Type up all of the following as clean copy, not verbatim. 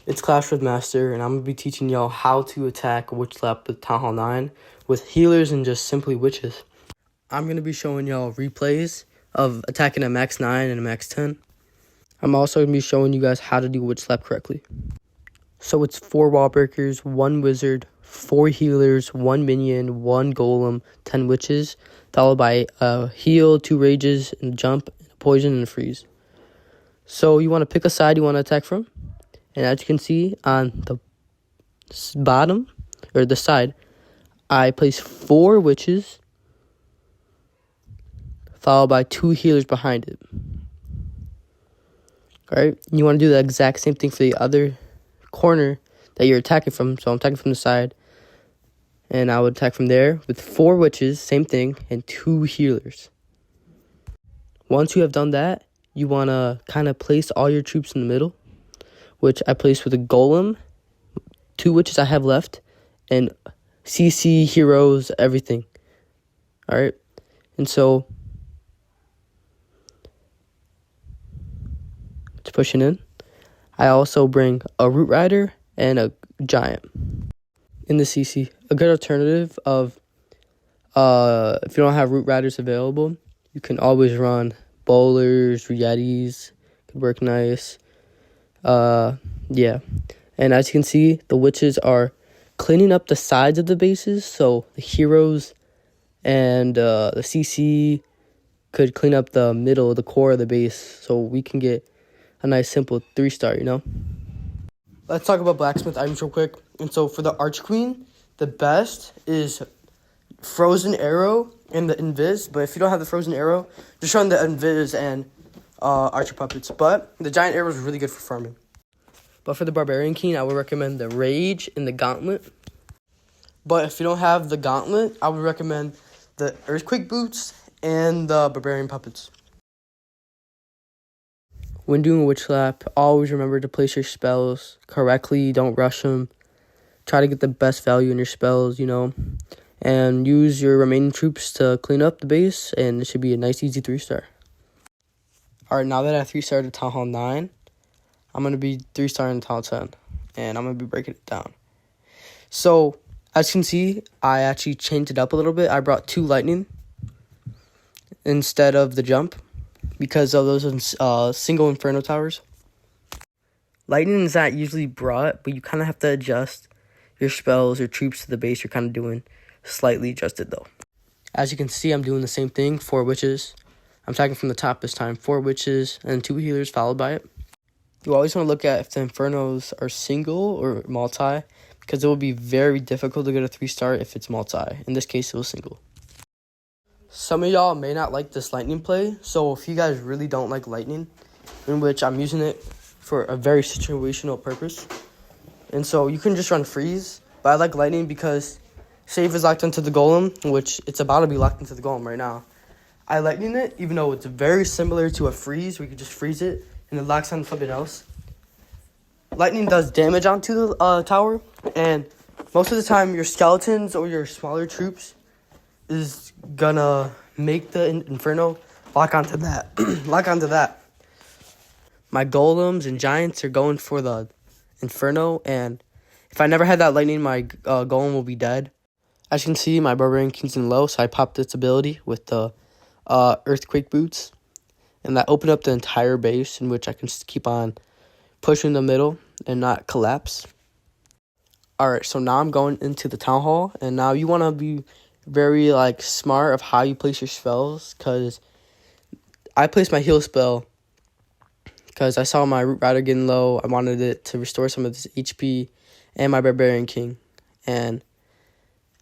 It's Clash with Master, and I'm going to be teaching y'all how to attack Witch Slap with Town Hall 9 with healers and just simply witches. I'm going to be showing y'all replays of attacking a max 9 and a max 10. I'm also going to be showing you guys how to do Witch Slap correctly. So it's 4 wall breakers, 1 wizard, 4 healers, 1 minion, 1 golem, 10 witches, followed by a heal, 2 rages, and a jump, a poison, and a freeze. So you want to pick a side you want to attack from. And as you can see on the bottom, or the side, I place 4 witches, followed by 2 healers behind it. Alright, you want to do the exact same thing for the other corner that you're attacking from. So I'm attacking from the side, and I would attack from there with 4 witches, same thing, and 2 healers. Once you have done that, you want to kind of place all your troops in the middle, which I place with a golem, 2 witches I have left, and CC, heroes, everything. Alright? And so, it's pushing in. I also bring a root rider and a giant in the CC. A good alternative of, if you don't have root riders available, you can always run bowlers, yetis, could work nice. Yeah, and as you can see, the witches are cleaning up the sides of the bases, so the heroes and the CC could clean up the middle, the core of the base, so we can get a nice simple 3-star, you know? Let's talk about blacksmith items real quick. And so for the Arch Queen, the best is Frozen Arrow and the Invis, but if you don't have the Frozen Arrow, just run the Invis and Archer Puppets. But the Giant Arrow is really good for farming. But for the Barbarian King, I would recommend the Rage and the Gauntlet. But if you don't have the Gauntlet, I would recommend the Earthquake Boots and the Barbarian Puppets. When doing a Witch Slap, always remember to place your spells correctly. Don't rush them. Try to get the best value in your spells, you know. And use your remaining troops to clean up the base, and it should be a nice, easy 3-star. Alright, now that I 3-starred at Town Hall 9, I'm going to be 3-starring Town Hall 10, and I'm going to be breaking it down. So, as you can see, I actually changed it up a little bit. I brought 2 lightning instead of the jump because of those single Inferno towers. Lightning is not usually brought, but you kind of have to adjust your spells or troops to the base you're kind of doing. Slightly adjusted though. As you can see, I'm doing the same thing. 4 witches. I'm attacking from the top this time. 4 witches and 2 healers followed by it. You always want to look at if the Infernos are single or multi, because it will be very difficult to get a 3-star if it's multi. In this case, it was single. Some of y'all may not like this lightning play, so if you guys really don't like lightning, in which I'm using it for a very situational purpose, and so you can just run freeze, but I like lightning because save is locked into the golem, which it's about to be locked into the golem right now. I lightning it, even though it's very similar to a freeze, where you can just freeze it, and it locks on something else. Lightning does damage onto the tower, and most of the time, your skeletons or your smaller troops is gonna make the Inferno lock onto that. Lock onto that. My golems and giants are going for the Inferno, and if I never had that lightning, my golem will be dead. As you can see, my Barbarian King's in low, so I popped its ability with the Earthquake Boots. And that opened up the entire base, in which I can keep on pushing the middle and not collapse. Alright, so now I'm going into the Town Hall, and now you want to be very smart of how you place your spells, because I placed my heal spell because I saw my Root Rider getting low. I wanted it to restore some of this HP, and my Barbarian King. And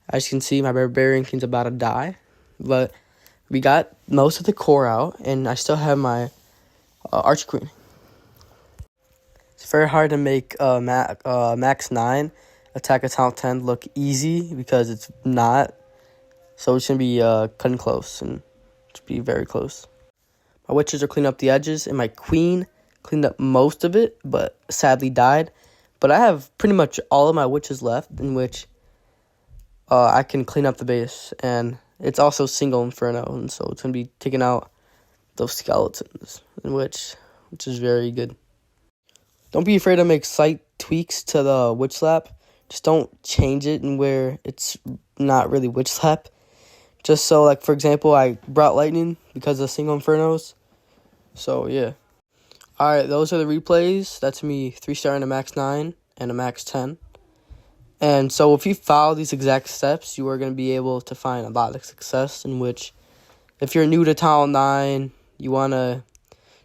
as you can see, my Barbarian King's about to die, but we got most of the core out, and I still have my Arch Queen. It's very hard to make max 9 attack a Town 10 look easy, because it's not. So it's going to be cutting close, and it's be very close. My witches are cleaning up the edges, and my queen cleaned up most of it, but sadly died. But I have pretty much all of my witches left, in which I can clean up the base, and it's also single Inferno, and so it's going to be taking out those skeletons, which is very good. Don't be afraid to make slight tweaks to the witch slap. Just don't change it and where it's not really witch slap. Just so, like, for example, I brought lightning because of single infernos. So, yeah. Alright, those are the replays. That's me 3-starring a max 9 and a max 10. And so if you follow these exact steps, you are going to be able to find a lot of success, in which if you're new to th9, you want to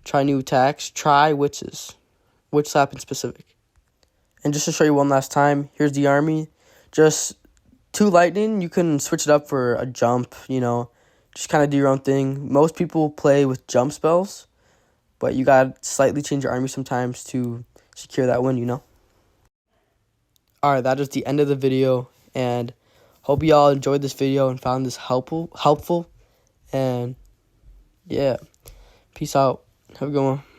try new attacks, try witches. Witch slap in specific. And just to show you one last time, here's the army. Just 2 lightning, you can switch it up for a jump, you know. Just kind of do your own thing. Most people play with jump spells, but you got to slightly change your army sometimes to secure that win, you know. Alright, that is the end of the video, and hope you all enjoyed this video and found this helpful. And yeah, peace out. Have a good one.